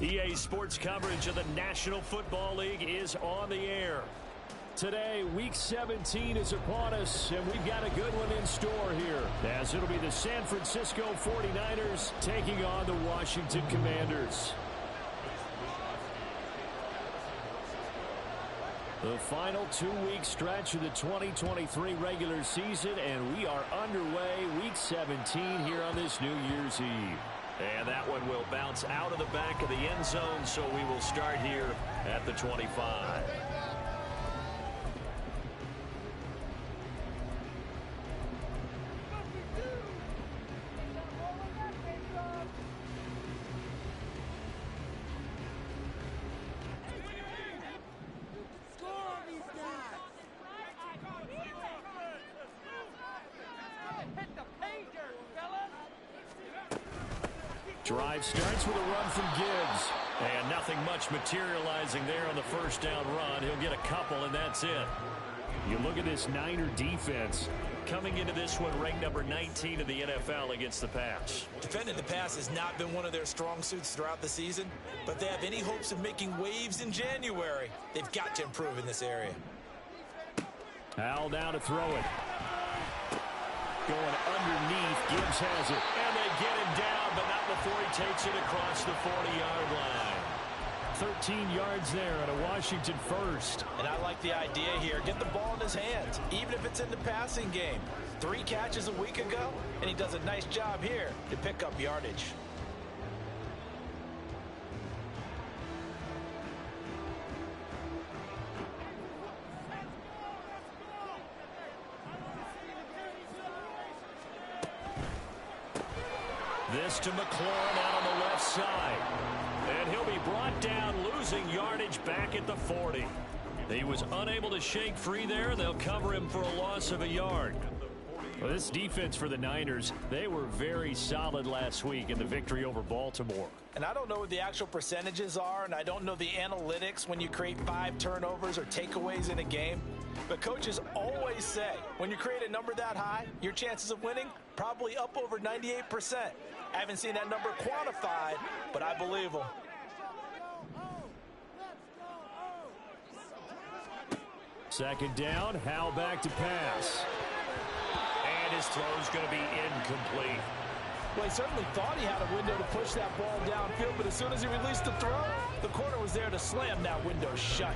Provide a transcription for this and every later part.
EA Sports coverage of the National Football League is on the air. Today, Week 17 is upon us, and we've got a good one in store here, as it'll be the San Francisco 49ers taking on the Washington Commanders. The final 2-week stretch of the 2023 regular season, and we are underway Week 17 here on this New Year's Eve. And that one will bounce out of the back of the end zone, so we will start here at the 25. Drive starts with a run from Gibbs. And nothing much materializing there on the first down run. He'll get a couple, and that's it. You look at this Niner defense. Coming into this one, ranked number 19 in the NFL against the pass. Defending the pass has not been one of their strong suits throughout the season, but if they have any hopes of making waves in January, they've got to improve in this area. Howell down to throw it. Going underneath, Gibbs has it. And they get him down, but not before he takes it across the 40-yard line. 13 yards there and a Washington first. And I like the idea here. Get the ball in his hands, even if it's in the passing game. 3 catches a week ago, and he does a nice job here to pick up yardage. This to McLaurin out on the left side. And he'll be brought down, losing yardage back at the 40. He was unable to shake free there. They'll cover him for a loss of a yard. Well, this defense for the Niners, they were very solid last week in the victory over Baltimore. And I don't know what the actual percentages are, and I don't know the analytics when you create 5 turnovers or takeaways in a game. But coaches always say, when you create a number that high, your chances of winning probably up over 98%. I haven't seen that number quantified, but I believe them. Second down, Howell back to pass. And his throw's going to be incomplete. Well, he certainly thought he had a window to push that ball downfield, but as soon as he released the throw, the corner was there to slam that window shut.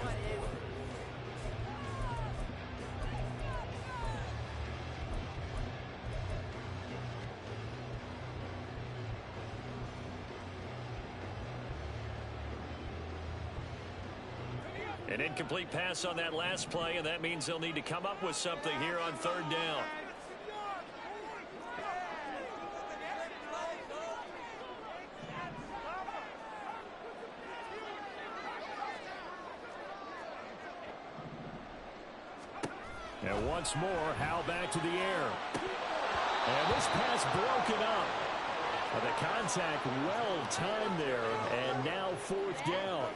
An incomplete pass on that last play, and that means they'll need to come up with something here on third down. And once more, Howell back to the air. And this pass broken up. The contact well timed there, and now fourth down.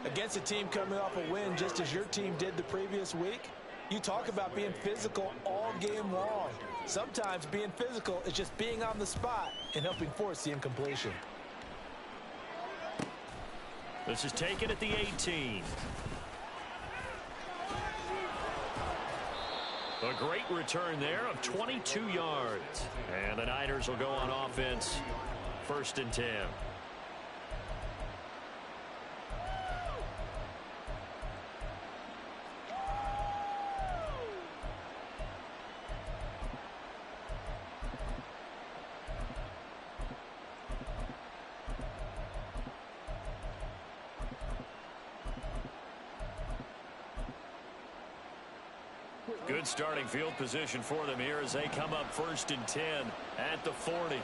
Against a team coming off a win just as your team did the previous week, you talk about being physical all game long. Sometimes being physical is just being on the spot and helping force the incompletion. This is taken at the 18. A great return there of 22 yards. And the Niners will go on offense. 1st and 10. Good starting field position for them here as they come up 1st and 10 at the 40.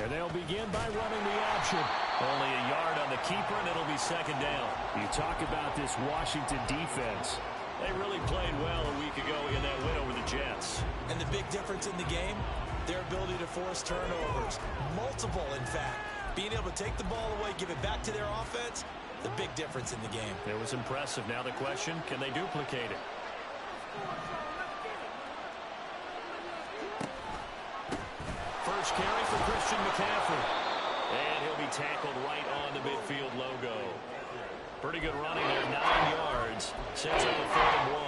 And they'll begin by running the option. Only a yard on the keeper, and it'll be 2nd down. You talk about this Washington defense. They really played well a week ago in that win over the Jets. And the big difference in the game, their ability to force turnovers. Multiple, in fact. Being able to take the ball away, give it back to their offense, the big difference in the game. It was impressive. Now the question, can they duplicate it? First carry for Christian McCaffrey. And he'll be tackled right on the midfield logo. Pretty good running there, 9 yards. Sets up a 3rd and 1.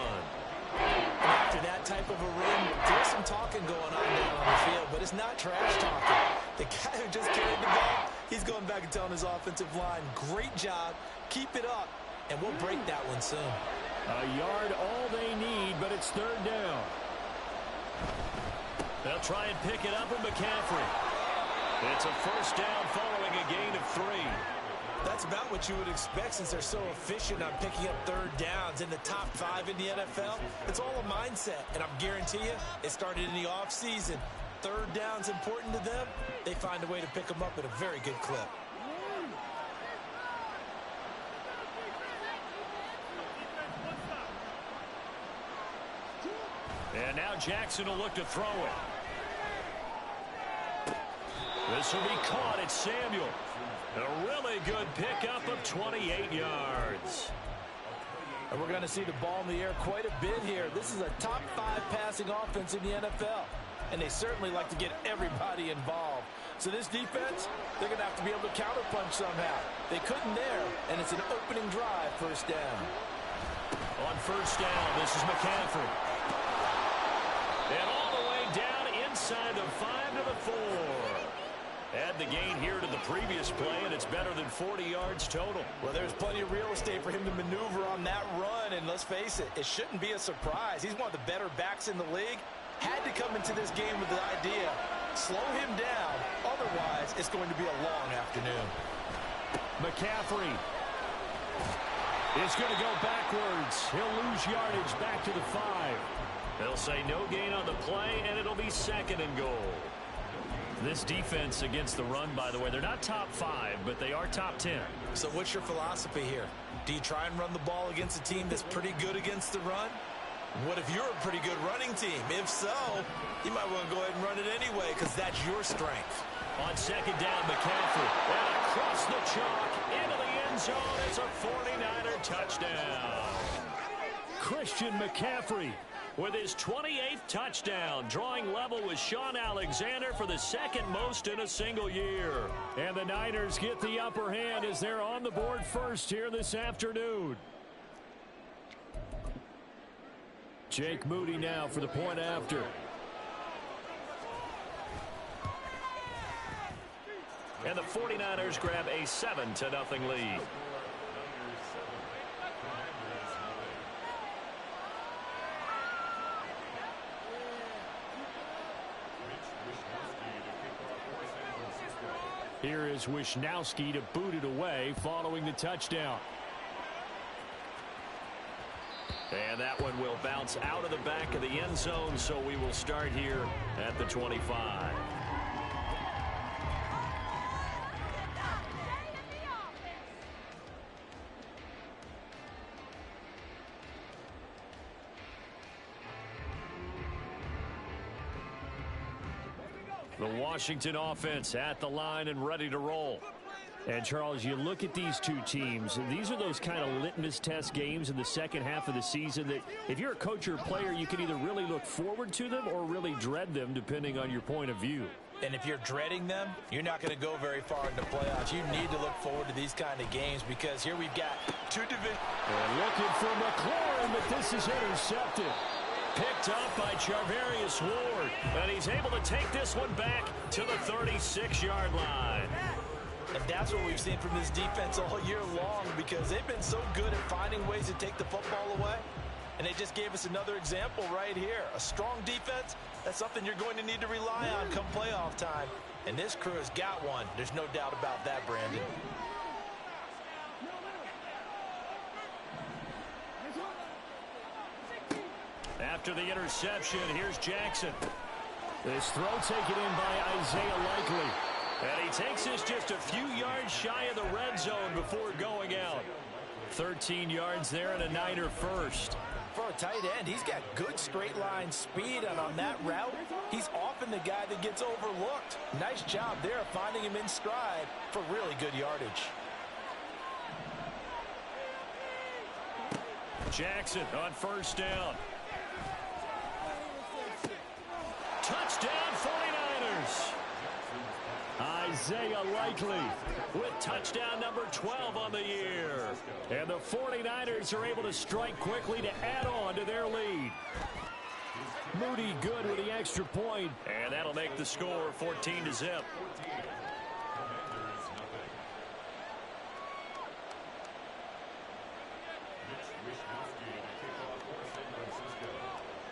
After that type of a run, there's some talking going on down on the field, but it's not trash talking. The guy who just carried the ball, he's going back and telling his offensive line, great job, keep it up, and we'll break that one soon. A yard all they need, but it's 3rd down. They'll try and pick it up with McCaffrey. It's a 1st down following a gain of 3. That's about what you would expect since they're so efficient on picking up 3rd downs in the top 5 in the NFL. It's all a mindset, and I'm guarantee you it started in the offseason. 3rd down's important to them. They find a way to pick them up at a very good clip. And now Jackson will look to throw it. This will be caught at Samuel. A really good pickup of 28 yards. And we're going to see the ball in the air quite a bit here. This is a top 5 passing offense in the NFL. And they certainly like to get everybody involved. So this defense, they're going to have to be able to counterpunch somehow. They couldn't there, and it's an opening drive, 1st down. On 1st down, this is McCaffrey. And all the way down inside the 5 to the 4. Add the gain here to the previous play, and it's better than 40 yards total. Well, there's plenty of real estate for him to maneuver on that run, and let's face it, it shouldn't be a surprise. He's one of the better backs in the league. Had to come into this game with the idea, slow him down, otherwise it's going to be a long afternoon. McCaffrey is going to go backwards. He'll lose yardage back to the 5. They'll say no gain on the play, and it'll be 2nd and goal. This defense against the run, by the way, they're not top 5, but they are top 10. So what's your philosophy here? Do you try and run the ball against a team that's pretty good against the run? What if you're a pretty good running team? If so, you might want to go ahead and run it anyway because that's your strength. On 2nd down, McCaffrey. And across the chalk into the end zone. It's a 49er touchdown. Christian McCaffrey with his 28th touchdown, drawing level with Sean Alexander for the 2nd most in a single year. And the Niners get the upper hand as they're on the board first here this afternoon. Jake Moody now for the point after. And the 49ers grab a 7-0 lead. Here is Wishnowski to boot it away following the touchdown. And that one will bounce out of the back of the end zone, so we will start here at the 25. The Washington offense at the line and ready to roll. And, Charles, you look at these two teams, these are those kind of litmus test games in the second half of the season that if you're a coach or a player, you can either really look forward to them or really dread them, depending on your point of view. And if you're dreading them, you're not going to go very far in the playoffs. You need to look forward to these kind of games because here we've got two divisions. And looking for McLaurin, but this is intercepted. Picked up by Charvarius Ward. And he's able to take this one back to the 36-yard line. And that's what we've seen from this defense all year long because they've been so good at finding ways to take the football away. And they just gave us another example right here. A strong defense, that's something you're going to need to rely on come playoff time. And this crew has got one. There's no doubt about that, Brandon. After the interception, here's Jackson. This throw taken in by Isaiah Likely. And he takes this just a few yards shy of the red zone before going out. 13 yards there and a Niner first. For a tight end, he's got good straight line speed, and on that route, he's often the guy that gets overlooked. Nice job there finding him in stride for really good yardage. Jackson on first down. Touchdown 49ers. Isaiah Likely with touchdown number 12 on the year. And the 49ers are able to strike quickly to add on to their lead. Moody good with the extra point, and that'll make the score 14-0.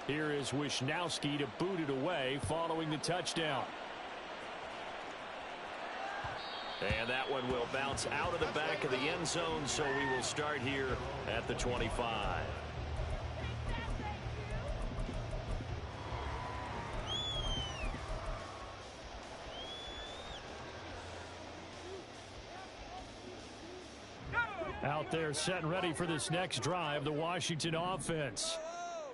Here is Wisnowski to boot it away following the touchdown. And that one will bounce out of the back of the end zone, so we will start here at the 25. Out there set and ready for this next drive, the Washington offense.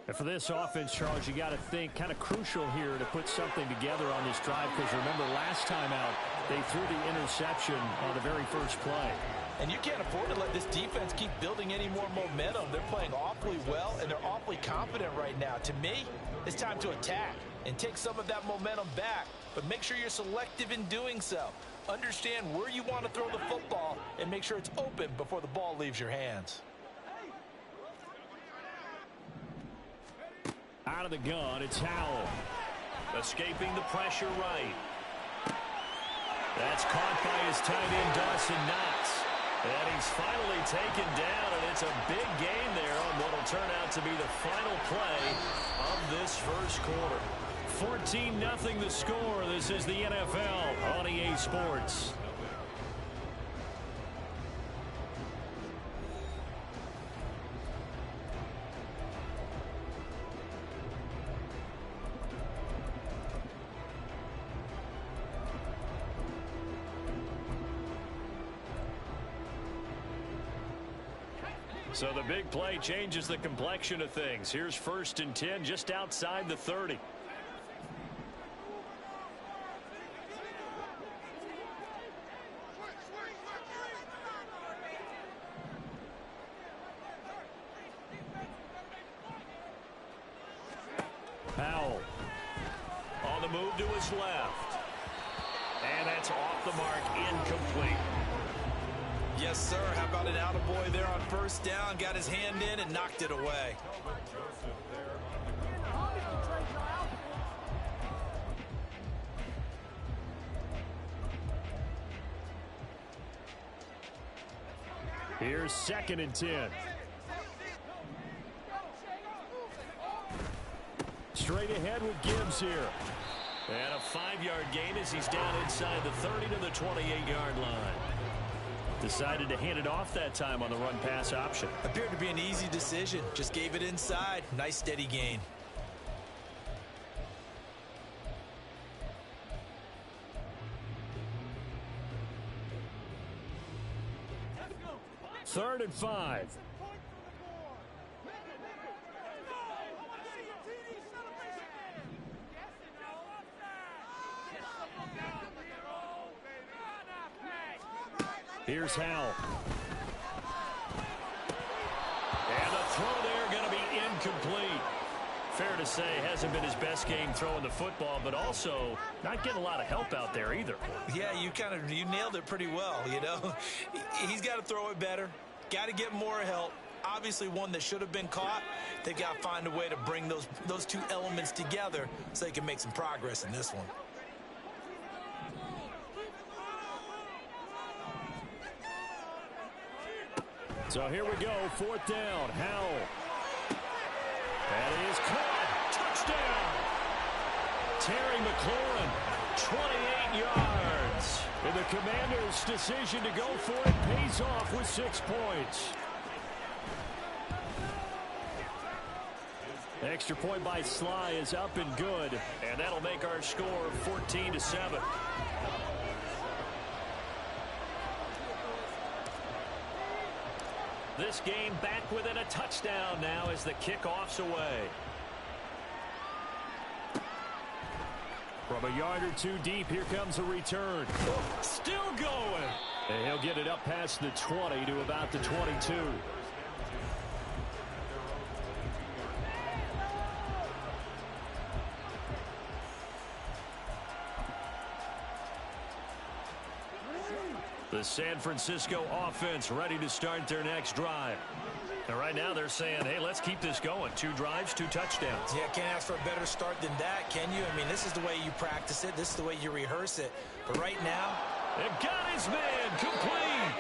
And for this offense, Charles, you got to think kind of crucial here to put something together on this drive, because remember last time out they threw the interception on the very first play. And you can't afford to let this defense keep building any more momentum. They're playing awfully well, and they're awfully confident right now. To me, it's time to attack and take some of that momentum back, but make sure you're selective in doing so. Understand where you want to throw the football and make sure it's open before the ball leaves your hands. Out of the gun, it's Howell. Escaping the pressure right. That's caught by his tight end, Dawson Knox. And he's finally taken down, and it's a big gain there on what will turn out to be the final play of this first quarter. 14-0 the score. This is the NFL on EA Sports. So the big play changes the complexion of things. Here's 1st and 10 just outside the 30. Howell on the move to his left. And that's off the mark, incomplete. Yes, sir. How about an attaboy there on 1st down? Got his hand in and knocked it away. Here's 2nd and 10. Straight ahead with Gibbs here. And a 5-yard gain as he's down inside the 30 to the 28-yard line. Decided to hand it off that time on the run-pass option. Appeared to be an easy decision. Just gave it inside. Nice steady gain. Third and 5. Here's Howell. And the throw there going to be incomplete. Fair to say, hasn't been his best game throwing the football, but also not getting a lot of help out there either. Yeah, you nailed it pretty well, you know. He's got to throw it better. Got to get more help. Obviously one that should have been caught. They've got to find a way to bring those two elements together so they can make some progress in this one. So here we go, 4th down, Howell. And he is caught. Touchdown. Terry McLaurin, 28 yards. And the Commanders' decision to go for it pays off with 6 points. The extra point by Sly is up and good. And that'll make our score 14-7. This game back within a touchdown now as the kickoff's away. From a yard or two deep, here comes a return. Still going. And he'll get it up past the 20 to about the 22. The San Francisco offense ready to start their next drive. And right now they're saying, hey, let's keep this going. 2 drives, 2 touchdowns. Yeah, can't ask for a better start than that, can you? I mean, this is the way you practice it. This is the way you rehearse it. But right now, it got his man complete.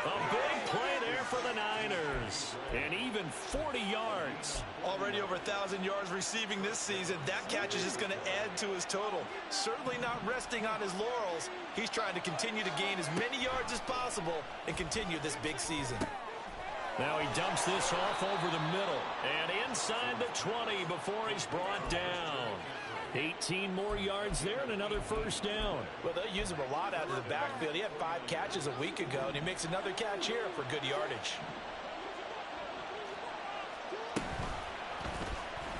A big play there for the Niners. And even 40 yards. Already over 1,000 yards receiving this season. That catch is just going to add to his total. Certainly not resting on his laurels. He's trying to continue to gain as many yards as possible and continue this big season. Now he dumps this off over the middle. And inside the 20 before he's brought down. 18 more yards there and another first down. Well, they'll use him a lot out of the backfield. He had 5 catches a week ago, and he makes another catch here for good yardage.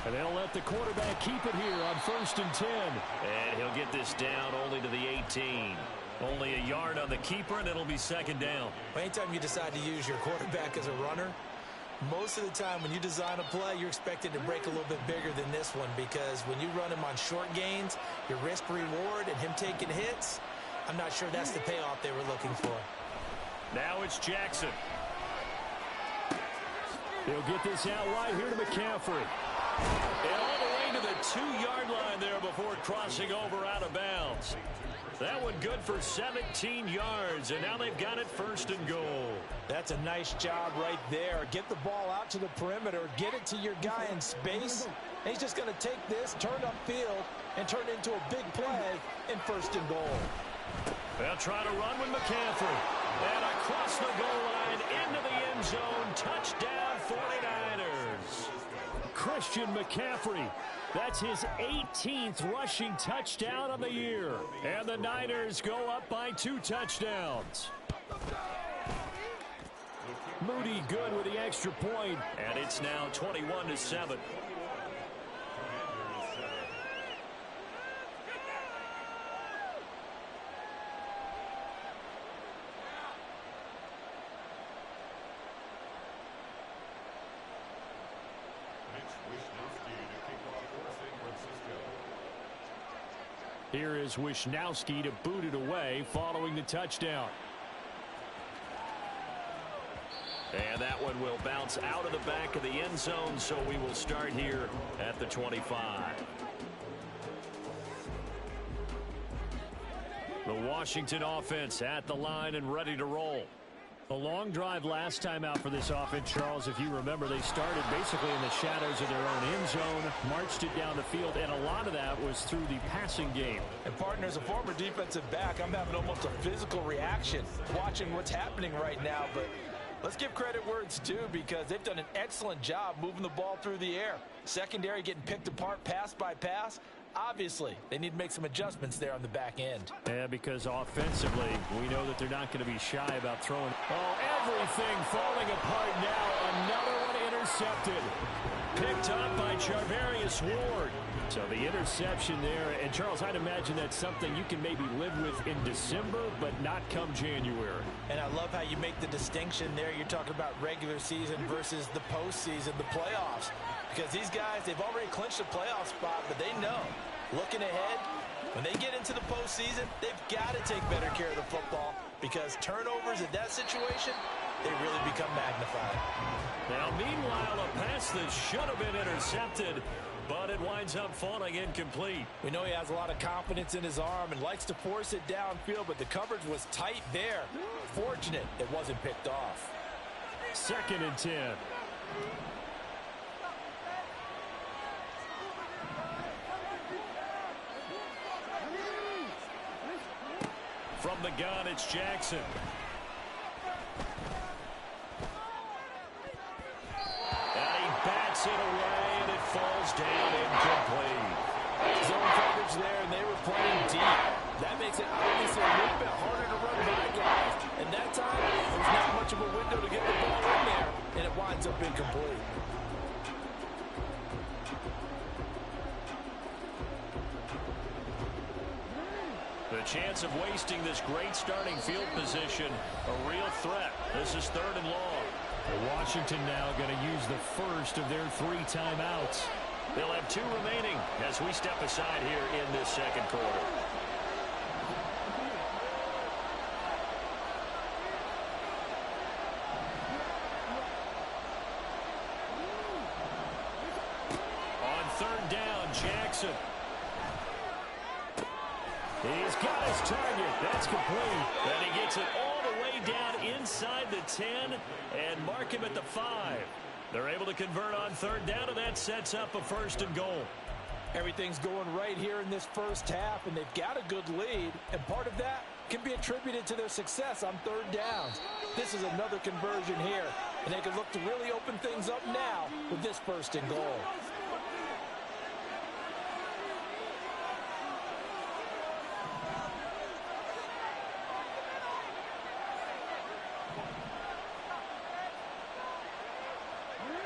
And they'll let the quarterback keep it here on 1st and 10. And he'll get this down only to the 18. Only a yard on the keeper, and it'll be 2nd down. Well, anytime you decide to use your quarterback as a runner, most of the time when you design a play, you're expected to break a little bit bigger than this one, because when you run him on short gains, your risk-reward and him taking hits, I'm not sure that's the payoff they were looking for. Now it's Jackson. He'll get this out wide here to McCaffrey. And all the way to the 2-yard line there before crossing over out of bounds. That one good for 17 yards, and now they've got it 1st and goal. That's a nice job right there. Get the ball out to the perimeter, get it to your guy in space, and he's just going to take this, turn upfield, and turn it into a big play in 1st and goal. They'll try to run with McCaffrey. And across the goal line into the end zone. Touchdown 49ers. Christian McCaffrey. That's his 18th rushing touchdown of the year. And the Niners go up by 2 touchdowns. Moody good with the extra point. And it's now 21-7. Here is Wishnowski to boot it away following the touchdown. And that one will bounce out of the back of the end zone, so we will start here at the 25. The Washington offense at the line and ready to roll. A long drive last time out for this offense, Charles. If you remember, they started basically in the shadows of their own end zone, marched it down the field, and a lot of that was through the passing game. And partner, as a former defensive back, I'm having almost a physical reaction watching what's happening right now. But let's give credit where it's due, because they've done an excellent job moving the ball through the air. Secondary getting picked apart pass by pass. Obviously, they need to make some adjustments there on the back end. Yeah, because offensively, we know that they're not going to be shy about throwing. Oh, everything falling apart now. Another one intercepted. Picked up by Charvarius Ward. So the interception there. And, Charles, I'd imagine that's something you can maybe live with in December, but not come January. And I love how you make the distinction there. You're talking about regular season versus the postseason, the playoffs. Because these guys, they've already clinched a playoff spot, but they know, looking ahead, when they get into the postseason, they've got to take better care of the football, because turnovers in that situation, they really become magnified. Now, meanwhile, a pass that should have been intercepted, but it winds up falling incomplete. We know he has a lot of confidence in his arm and likes to force it downfield, but the coverage was tight there. Fortunate it wasn't picked off. 2nd and 10. From the gun, it's Jackson. And he bats it away, and it falls down incomplete. Zone coverage there, and they were playing deep. That makes it obviously a little bit harder to run by guys. And that time, there was not much of a window to get the ball in there, and it winds up incomplete. The chance of wasting this great starting field position, a real threat. This is 3rd and long. Washington now going to use the first of their 3 timeouts. They'll have 2 remaining as we step aside here in this 2nd quarter. Jackson. He's got his target. That's complete. And he gets it all the way down inside the 10 and mark him at the 5. They're able to convert on third down, and that sets up a 1st and goal. Everything's going right here in this first half, and they've got a good lead, and part of that can be attributed to their success on third downs. This is another conversion here, and they can look to really open things up now with this 1st and goal.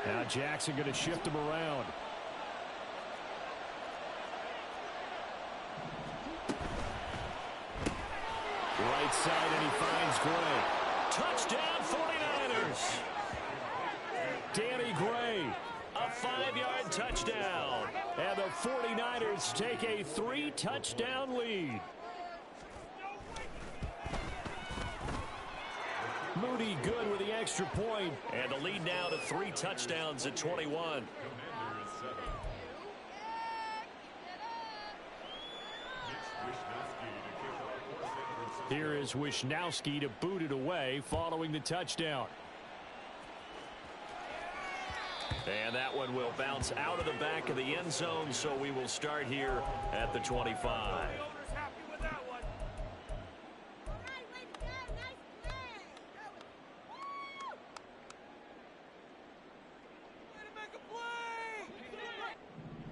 Now Jackson going to shift him around. Right side, and he finds Gray. Touchdown 49ers. Danny Gray, a 5-yard touchdown. And the 49ers take a 3-touchdown lead. Moody good with the extra point. And the lead now to 3 touchdowns at 21. Here is Wisnowski to boot it away following the touchdown. And that one will bounce out of the back of the end zone, so we will start here at the 25.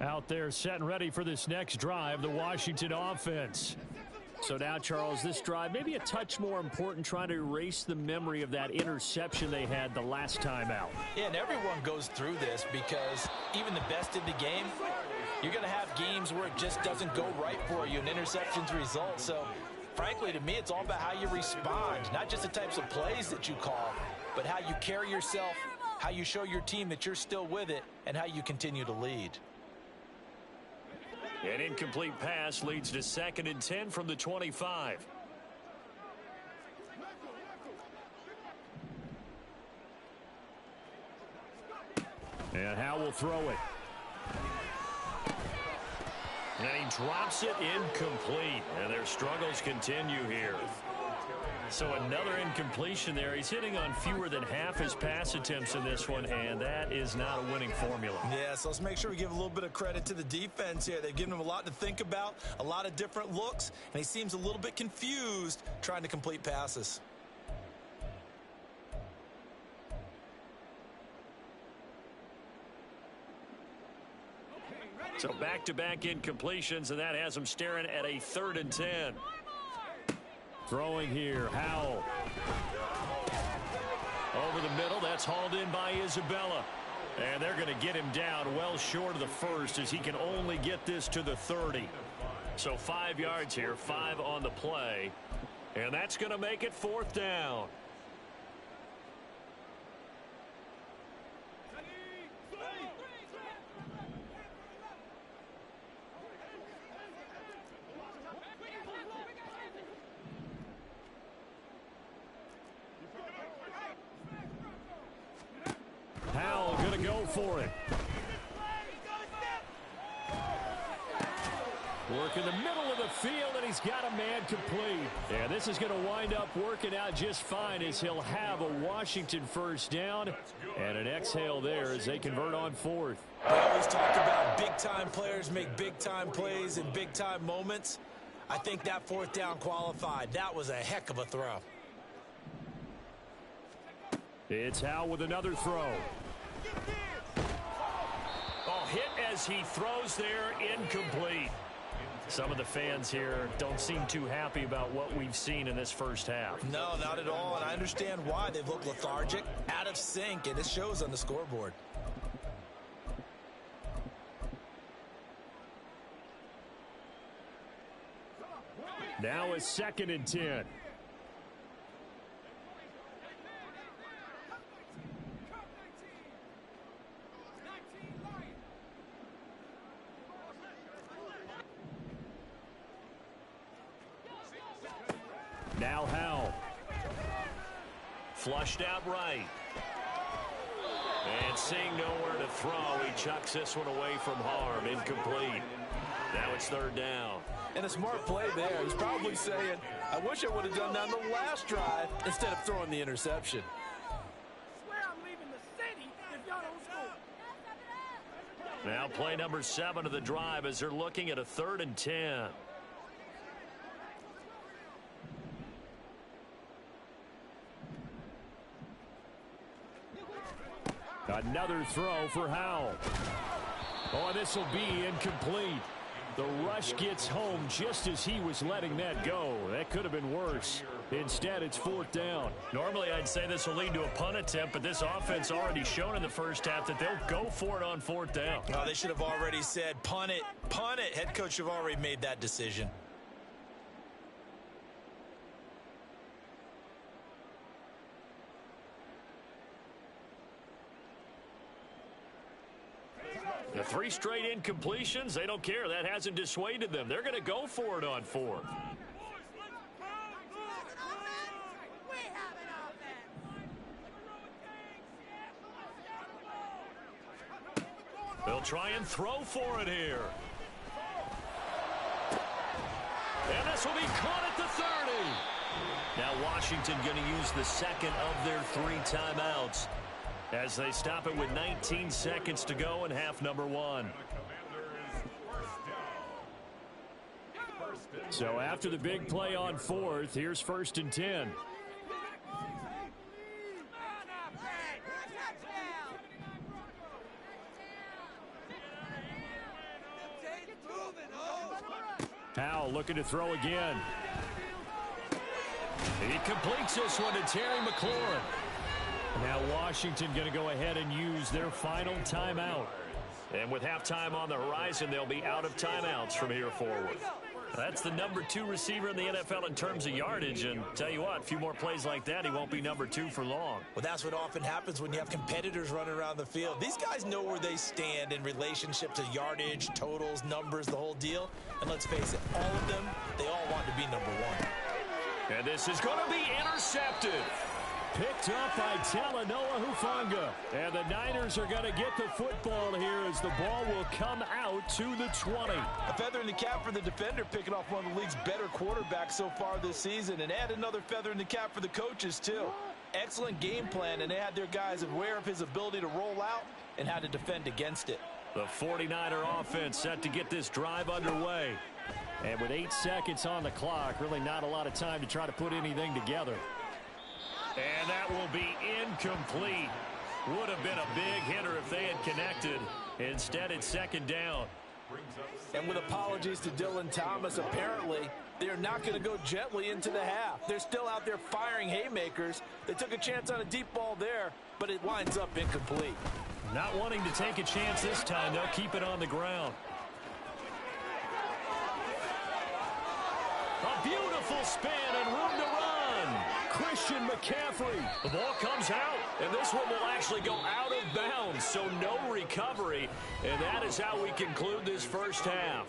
Out there set and ready for this next drive, the Washington offense. So now, Charles, this drive maybe a touch more important, trying to erase the memory of that interception they had the last time out. Yeah, and everyone goes through this because even the best in the game, you're going to have games where it just doesn't go right for you and interceptions result. So, frankly, to me, it's all about how you respond, not just the types of plays that you call, but how you carry yourself, how you show your team that you're still with it, and how you continue to lead. An incomplete pass leads to 2nd and 10 from the 25. And Howe will throw it. And he drops it incomplete. And their struggles continue here. So another incompletion there. He's hitting on fewer than half his pass attempts in this one, and that is not a winning formula. Yeah, so let's make sure we give a little bit of credit to the defense here. They've given him a lot to think about, a lot of different looks, and he seems a little bit confused trying to complete passes. So back-to-back incompletions, and that has him staring at a 3rd and 10. Throwing here, Howell. Over the middle, that's hauled in by Isabella. And they're going to get him down well short of the 1st as he can only get this to the 30. So 5 yards here, 5 on the play. And that's going to make it 4th down. Howell going to go for it. Work in the middle of the field, and he's got a man complete. And this is going to wind up working out just fine as he'll have a Washington 1st down. And an exhale there as they convert on 4th. We always talk about big-time players make big-time plays in big-time moments. I think that 4th down qualified. That was a heck of a throw. It's Howell with another throw. Oh, hit as he throws there, incomplete. Some of the fans here don't seem too happy about what we've seen in this first half. No, not at all, and I understand why. They've looked lethargic, out of sync, and it shows on the scoreboard. Now it's 2nd and 10. Now Howell. Flushed out right. And seeing nowhere to throw, he chucks this one away from harm. Incomplete. Now it's third down. And a smart play there. He's probably saying, I wish I would have done that on the last drive instead of throwing the interception. Now play number 7 of the drive as they're looking at a 3rd and 10. Another throw for Howell. Oh, this will be incomplete. The rush gets home just as he was letting that go. That could have been worse. Instead, it's 4th down. Normally, I'd say this will lead to a punt attempt, but this offense already shown in the first half that they'll go for it on 4th down. Oh, they should have already said, punt it, punt it. Head coach have already made that decision. The 3 straight incompletions, they don't care. That hasn't dissuaded them. They're going to go for it on 4th. They'll try and throw for it here. And this will be caught at the 30. Now Washington going to use the second of their 3 timeouts as they stop it with 19 seconds to go in half number 1. So after the big play on 4th, here's 1st and 10. Howell looking to throw again. He completes this one to Terry McLaurin. Now Washington going to go ahead and use their final timeout. And with halftime on the horizon, they'll be out of timeouts from here forward. That's the number 2 receiver in the NFL in terms of yardage. And tell you what, a few more plays like that, he won't be number 2 for long. Well, that's what often happens when you have competitors running around the field. These guys know where they stand in relationship to yardage, totals, numbers, the whole deal. And let's face it, all of them, they all want to be number 1. And this is going to be intercepted. Picked up by Talanoa Hufanga. And the Niners are going to get the football here as the ball will come out to the 20. A feather in the cap for the defender, picking off one of the league's better quarterbacks so far this season. And add another feather in the cap for the coaches, too. Excellent game plan, and they had their guys aware of his ability to roll out and how to defend against it. The 49er offense set to get this drive underway. And with 8 seconds on the clock, really not a lot of time to try to put anything together. And that will be incomplete. Would have been a big hitter if they had connected. Instead, it's 2nd down. And with apologies to Dylan Thomas, apparently they're not going to go gently into the half. They're still out there firing haymakers. They took a chance on a deep ball there, but it winds up incomplete. Not wanting to take a chance this time, they'll keep it on the ground. A beautiful spin and room to run. Christian McCaffrey. The ball comes out, and this one will actually go out of bounds, so no recovery. And that is how we conclude this first half.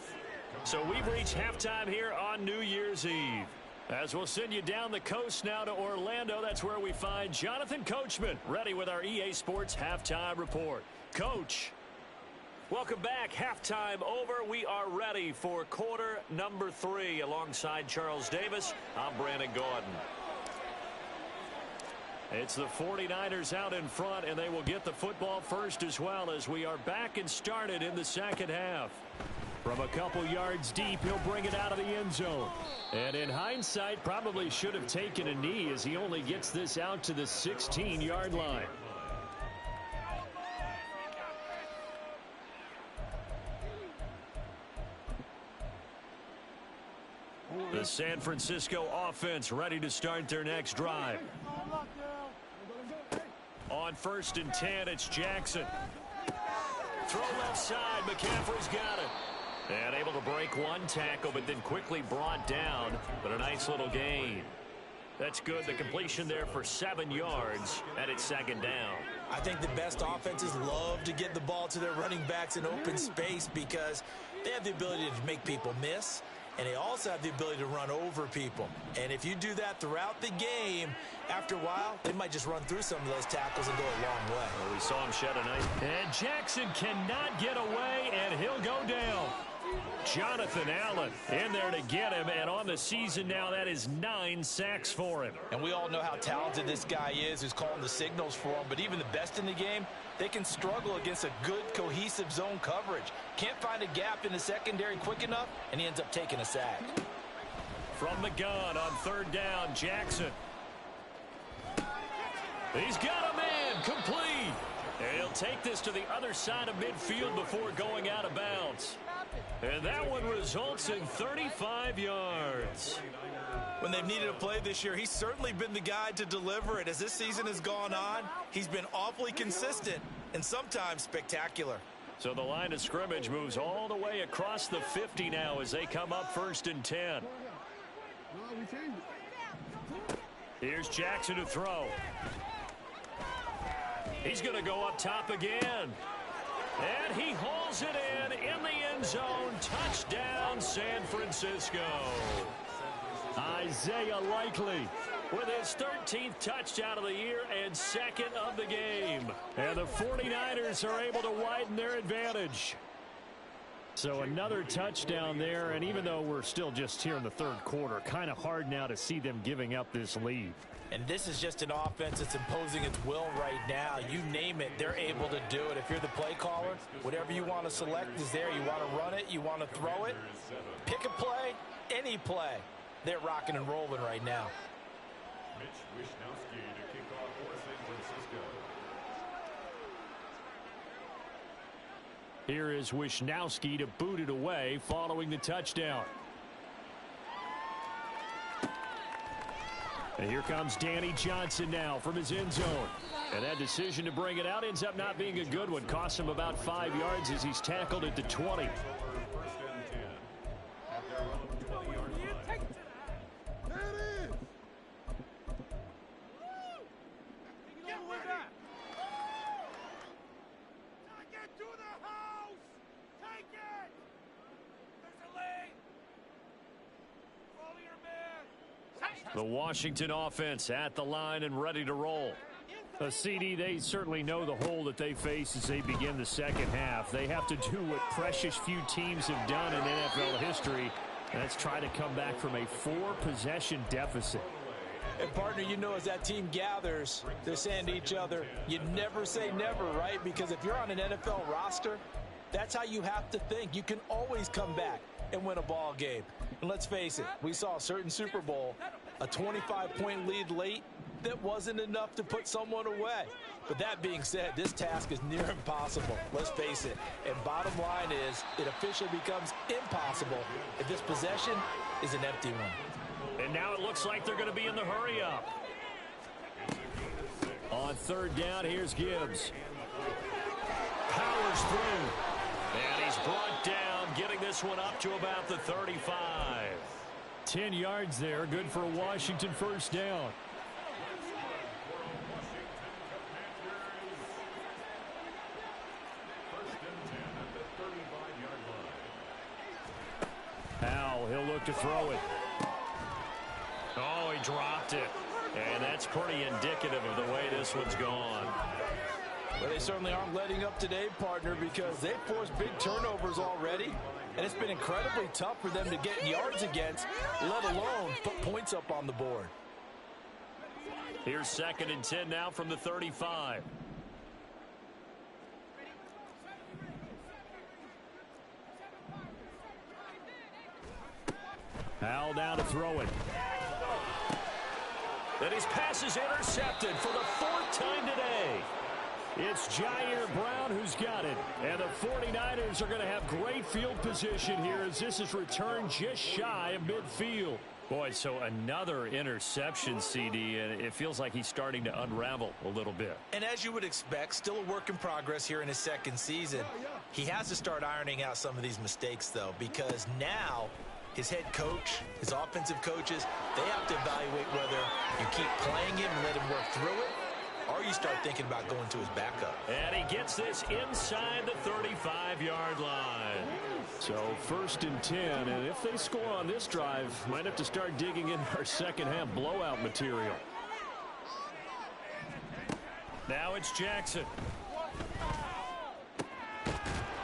So we've reached halftime here on New Year's Eve. As we'll send you down the coast now to Orlando, that's where we find Jonathan Coachman, ready with our EA Sports Halftime Report. Coach, welcome back. Halftime over. We are ready for quarter number 3. Alongside Charles Davis, I'm Brandon Gordon. It's the 49ers out in front, and they will get the football first as well as we are back and started in the second half. From a couple yards deep, he'll bring it out of the end zone. And in hindsight, probably should have taken a knee as he only gets this out to the 16-yard line. The San Francisco offense ready to start their next drive. On 1st and 10, it's Jackson. Throw left side. McCaffrey's got it. And able to break one tackle, but then quickly brought down. But a nice little gain. That's good. The completion there for 7 yards, and it's 2nd down. I think the best offenses love to get the ball to their running backs in open space because they have the ability to make people miss, and they also have the ability to run over people. And if you do that throughout the game, after a while, they might just run through some of those tackles and go a long way. Well, we saw him shed a nice. And Jackson cannot get away, and he'll go down. Jonathan Allen in there to get him, and on the season now, that is 9 sacks for him. And we all know how talented this guy is who's calling the signals for him, but even the best in the game, they can struggle against a good, cohesive zone coverage. Can't find a gap in the secondary quick enough, and he ends up taking a sack. From the gun on 3rd down, Jackson. He's got a man complete. And he'll take this to the other side of midfield before going out of bounds. And that one results in 35 yards. When they've needed a play this year, he's certainly been the guy to deliver it. As this season has gone on, he's been awfully consistent and sometimes spectacular. So the line of scrimmage moves all the way across the 50 now as they come up 1st and 10. Here's Jackson to throw. He's going to go up top again. And he hauls it in the end zone. Touchdown, San Francisco. Isaiah Likely with his 13th touchdown of the year and 2nd of the game. And the 49ers are able to widen their advantage. So another touchdown there, and even though we're still just here in the 3rd quarter, kind of hard now to see them giving up this lead. And this is just an offense that's imposing its will right now. You name it, they're able to do it. If you're the play caller, whatever you want to select is there. You want to run it, you want to throw it. Pick a play, any play. They're rocking and rolling right now. Here is Wishnowski to boot it away following the touchdown. And here comes Danny Johnson now from his end zone. And that decision to bring it out ends up not being a good one. Costs him about 5 yards as he's tackled at the 20. The Washington offense at the line and ready to roll. A CD, they certainly know the hole that they face as they begin the 2nd half. They have to do what precious few teams have done in NFL history. And that's try to come back from a 4-possession deficit. And partner, you know, as that team gathers, they're saying to each other, you never say never, right? Because if you're on an NFL roster, that's how you have to think. You can always come back and win a ball game. And let's face it, we saw a certain Super Bowl, a 25-point lead late that wasn't enough to put someone away. But that being said, this task is near impossible. Let's face it. And bottom line is, it officially becomes impossible if this possession is an empty one. And now it looks like they're going to be in the hurry up. On 3rd down, here's Gibbs. Powers through. And he's brought down, getting this one up to about the 35. 10 yards there, good for a Washington 1st down. Powell, he'll look to throw it. Oh, he dropped it. And that's pretty indicative of the way this one's gone. Well, they certainly aren't letting up today, partner, because they've forced big turnovers already. And it's been incredibly tough for them to get yards against, let alone put points up on the board. Here's 2nd and 10 now from the 35. Powell down to throw it. And his pass is intercepted for the 4th time today. It's Jair Brown who's got it. And the 49ers are going to have great field position here as this is returned just shy of midfield. Boy, so another interception, CD, and it feels like he's starting to unravel a little bit. And as you would expect, still a work in progress here in his 2nd season. He has to start ironing out some of these mistakes, though, because now his head coach, his offensive coaches, they have to evaluate whether you keep playing him and let him work through it, or you start thinking about going to his backup. And he gets this inside the 35-yard line. So 1st and 10, and if they score on this drive, might have to start digging in our 2nd half blowout material. Now it's Jackson.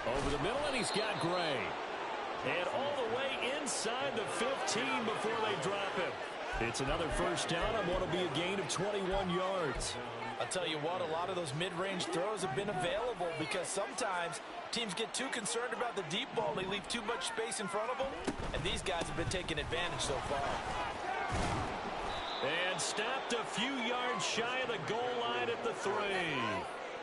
Over the middle, and he's got Gray. And all the way inside the 15 before they drop him. It's another first down on what will be a gain of 21 yards. I'll tell you what, a lot of those mid-range throws have been available because sometimes teams get too concerned about the deep ball. They leave too much space in front of them, and these guys have been taking advantage so far. And stopped a few yards shy of the goal line at the 3.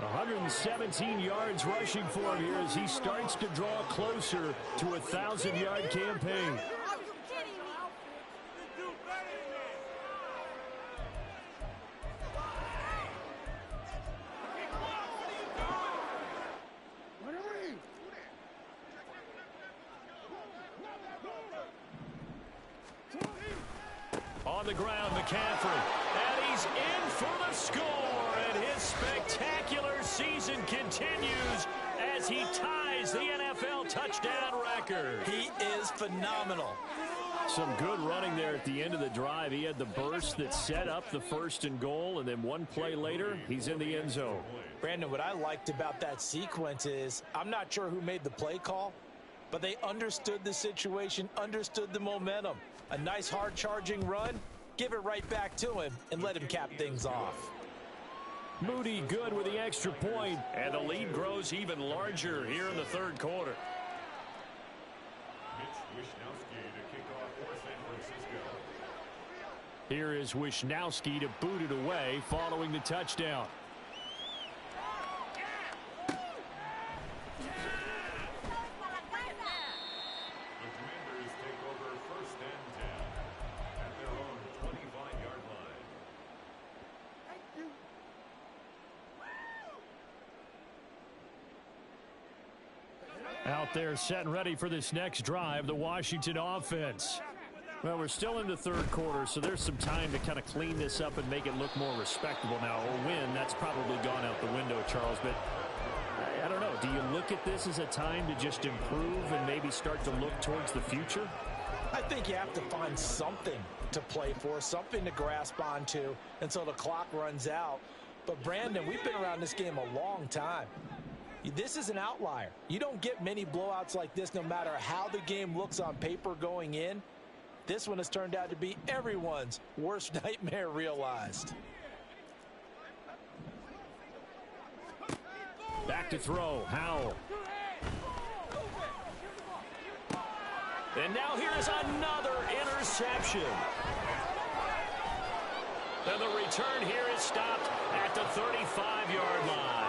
117 yards rushing for him here as he starts to draw closer to a 1,000-yard campaign. On the ground, McCaffrey, and he's in for the score, and his spectacular season continues as he ties the NFL touchdown record. He is phenomenal. Some good running there at the end of the drive. He had the burst that set up the 1st and goal, and then one play later, he's in the end zone. Brandon, what I liked about that sequence is I'm not sure who made the play call, but they understood the situation, understood the momentum. A nice hard-charging run, give it right back to him, and let him cap things off. Moody good with the extra point, and the lead grows even larger here in the 3rd quarter. Here is Wishnowski to boot it away following the touchdown. Out there set and ready for this next drive, the Washington offense. Well, we're still in the 3rd quarter, so there's some time to kind of clean this up and make it look more respectable now. A win, that's probably gone out the window, Charles, but I don't know. Do you look at this as a time to just improve and maybe start to look towards the future? I think you have to find something to play for, something to grasp onto until the clock runs out. But, Brandon, we've been around this game a long time. This is an outlier. You don't get many blowouts like this no matter how the game looks on paper going in. This one has turned out to be everyone's worst nightmare realized. Back to throw, Howell. And now here's another interception. And the return here is stopped at the 35-yard line.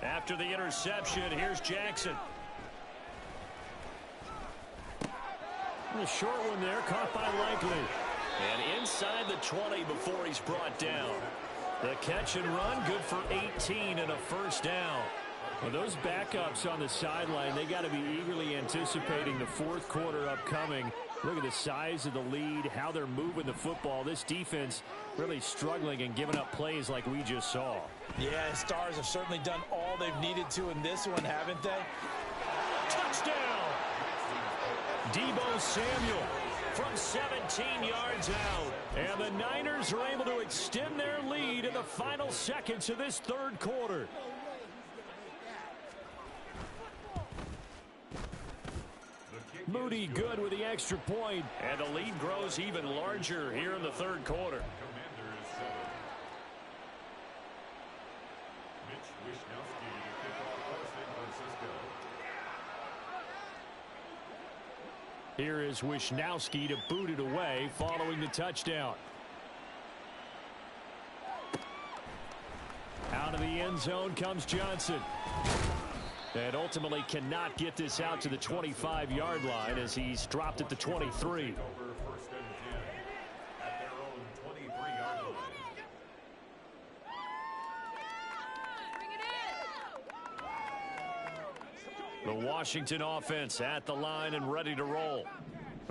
After the interception, here's Jackson. A short one there, caught by Likely. And inside the 20 before he's brought down. The catch and run, good for 18 and a first down. Well, those backups on the sideline, they got to be eagerly anticipating the 4th quarter upcoming. Look at the size of the lead, how they're moving the football. This defense really struggling and giving up plays like we just saw. Yeah, Stars have certainly done all they've needed to in this one, haven't they? Touchdown! Deebo Samuel from 17 yards out. And the Niners are able to extend their lead in the final seconds of this 3rd quarter. Moody good with the extra point, and the lead grows even larger here in the 3rd quarter. Here is Wishnowski to boot it away following the touchdown. Out of the end zone comes Johnson. And ultimately cannot get this out to the 25-yard line as he's dropped at the 23. The Washington offense at the line and ready to roll.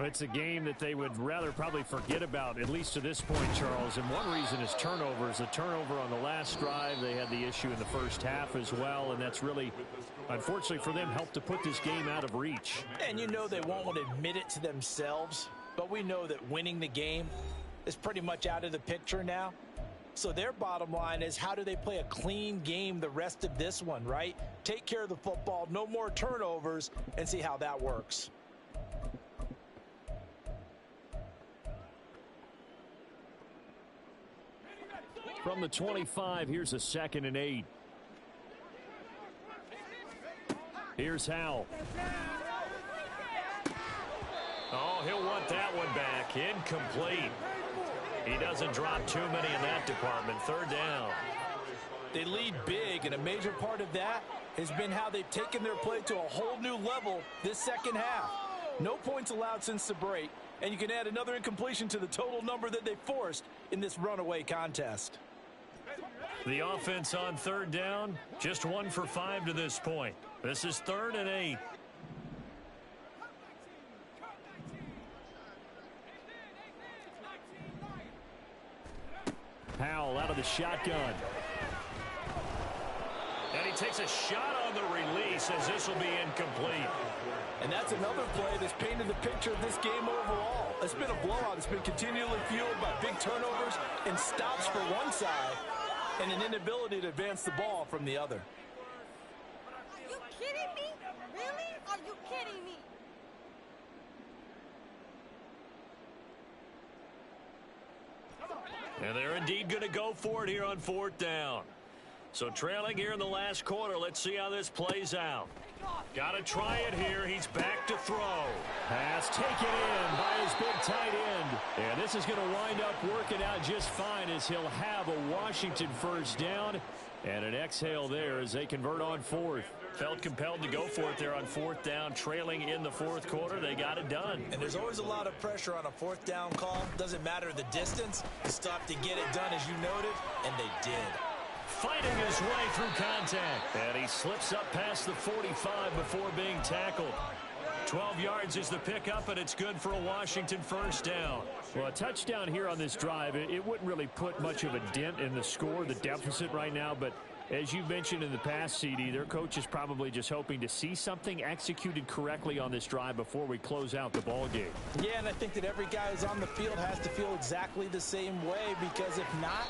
It's a game that they would rather probably forget about, at least to this point, Charles. And one reason is turnovers. The turnover on the last drive, they had the issue in the first half as well. And that's really, unfortunately for them, helped to put this game out of reach. And you know they won't want to admit it to themselves. But we know that winning the game is pretty much out of the picture now. So their bottom line is, how do they play a clean game the rest of this one, right? Take care of the football, no more turnovers, and see how that works. From the 25, here's a 2nd and 8. Here's Howell. Oh, he'll want that one back. Incomplete. He doesn't drop too many in that department. 3rd down. They lead big, and a major part of that has been how they've taken their play to a whole new level this second half. No points allowed since the break, and you can add another incompletion to the total number that they forced in this runaway contest. The offense on 3rd down, just 1 for 5 to this point. This is 3rd and 8. Howell out of the shotgun. And he takes a shot on the release as this will be incomplete. And that's another play that's painted the picture of this game overall. It's been a blowout. It's been continually fueled by big turnovers and stops for one side and an inability to advance the ball from the other. Are you kidding me? Really? Are you kidding me? And they're indeed going to go for it here on 4th down. So trailing here in the last quarter. Let's see how this plays out. Got to try it here. He's back to throw. Pass taken in by his big tight end. And this is going to wind up working out just fine as he'll have a Washington 1st down. And an exhale there as they convert on 4th. Felt compelled to go for it there on 4th down, trailing in the 4th quarter. They got it done. And there's always a lot of pressure on a 4th down call. Doesn't matter the distance. You still have to get it done, as you noted, and they did. Fighting his way through contact. And he slips up past the 45 before being tackled. 12 yards is the pickup, and it's good for a Washington 1st down. Well, a touchdown here on this drive, it wouldn't really put much of a dent in the score, the deficit right now, but as you mentioned in the past, CD, their coach is probably just hoping to see something executed correctly on this drive before we close out the ball game. Yeah, and I think that every guy who's on the field has to feel exactly the same way, because if not,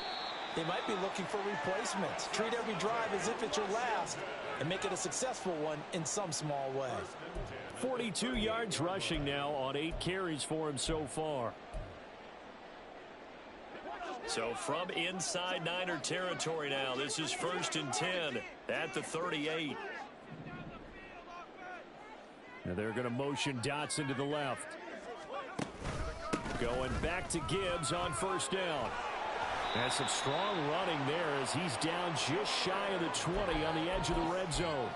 they might be looking for replacements. Treat every drive as if it's your last and make it a successful one in some small way. 42 yards rushing now on 8 carries for him so far. So from inside Niner territory now, this is 1st and 10 at the 38. Now they're going to motion Dotson to the left. Going back to Gibbs on 1st down. And some strong running there as he's down just shy of the 20 on the edge of the red zone.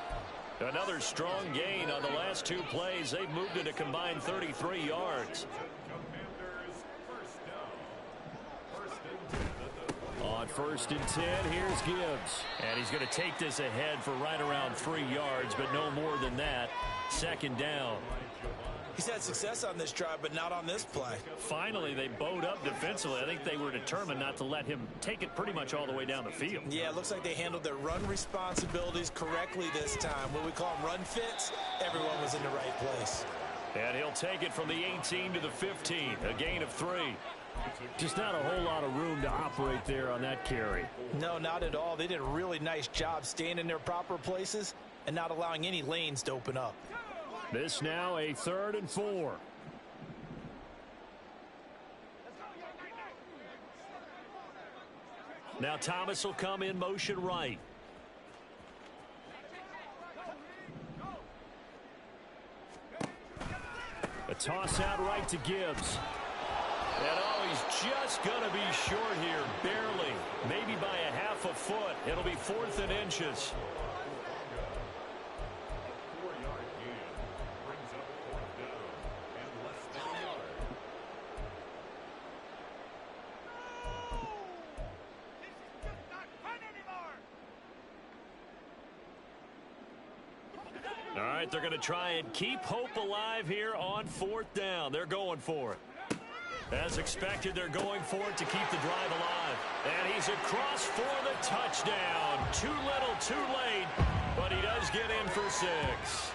Another strong gain on the last 2 plays. They've moved it a combined 33 yards. On 1st and 10, here's Gibbs. And he's going to take this ahead for right around 3 yards, but no more than that. 2nd down. He's had success on this drive, but not on this play. Finally, they bowed up defensively. I think they were determined not to let him take it pretty much all the way down the field. Yeah, it looks like they handled their run responsibilities correctly this time. What we call them run fits, everyone was in the right place. And he'll take it from the 18 to the 15, a gain of 3. Just not a whole lot of room to operate there on that carry. No, not at all. They did a really nice job staying in their proper places and not allowing any lanes to open up. This now a 3rd and 4. Now Thomas will come in motion right. A toss out right to Gibbs. And oh, he's just going to be short here, barely. Maybe by a half a foot. It'll be 4th and inches. All right, right, they're going to try and keep hope alive here on 4th down. They're going for it. As expected, they're going for it to keep the drive alive. And he's across for the touchdown. Too little, too late, but he does get in for 6.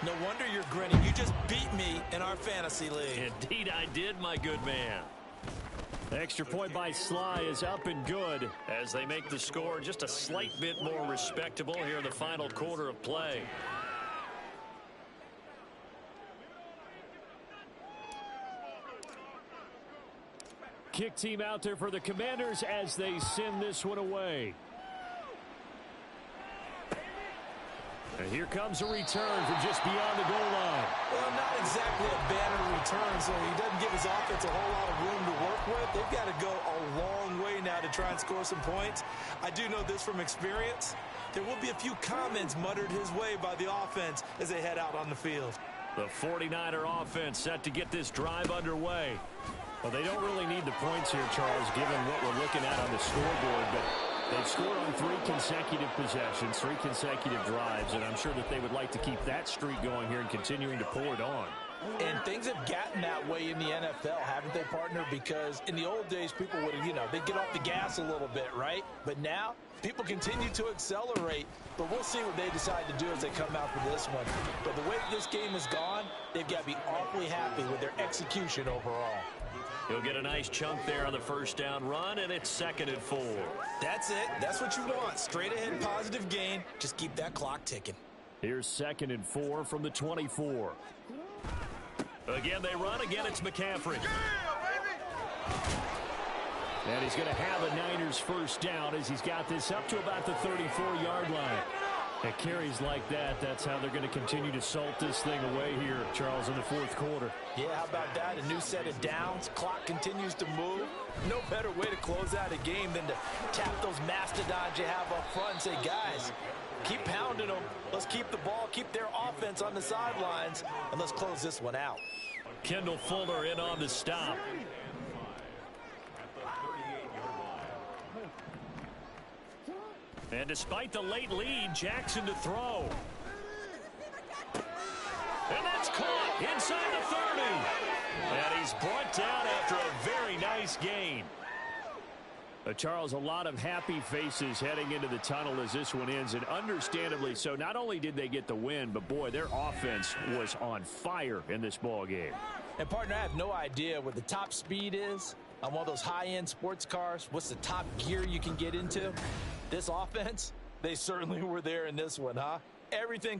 No wonder you're grinning. You just beat me in our fantasy league. Indeed I did, my good man. Extra point by Sly is up and good as they make the score just a slight bit more respectable here in the final quarter of play. Kick team out there for the Commanders as they send this one away. And here comes a return from just beyond the goal line. Well, not exactly a banner return, so he doesn't give his offense a whole lot of room to work with. They've got to go a long way now to try and score some points. I do know this from experience. There will be a few comments muttered his way by the offense as they head out on the field. The 49er offense set to get this drive underway. Well, they don't really need the points here, Charles, given what we're looking at on the scoreboard, but they've scored on 3 consecutive possessions, 3 consecutive drives, and I'm sure that they would like to keep that streak going here and continuing to pour it on. And things have gotten that way in the NFL, haven't they, partner? Because in the old days, people would, they'd get off the gas a little bit, right? But now, people continue to accelerate, but we'll see what they decide to do as they come out for this one. But the way this game has gone, they've got to be awfully happy with their execution overall. He'll get a nice chunk there on the first down run, and it's 2nd and 4. That's it. That's what you want. Straight ahead positive gain. Just keep that clock ticking. Here's 2nd and 4 from the 24. Again, they run. Again, it's McCaffrey. And he's going to have a Niners first down as he's got this up to about the 34-yard line. At carries like that, that's how they're going to continue to salt this thing away here, Charles, in the 4th quarter. Yeah, how about that? A new set of downs. Clock continues to move. No better way to close out a game than to tap those mastodons you have up front and say, guys, keep pounding them. Let's keep the ball, keep their offense on the sidelines, and let's close this one out. Kendall Fuller in on the stop. And despite the late lead, Jackson to throw. And that's caught inside the 30. And he's brought down after a very nice gain. Charles, a lot of happy faces heading into the tunnel as this one ends, and understandably so. Not only did they get the win, but boy, their offense was on fire in this ball game. And partner, I have no idea what the top speed is on one of those high-end sports cars. What's the top gear you can get into? This offense, they certainly were there in this one, huh? Everything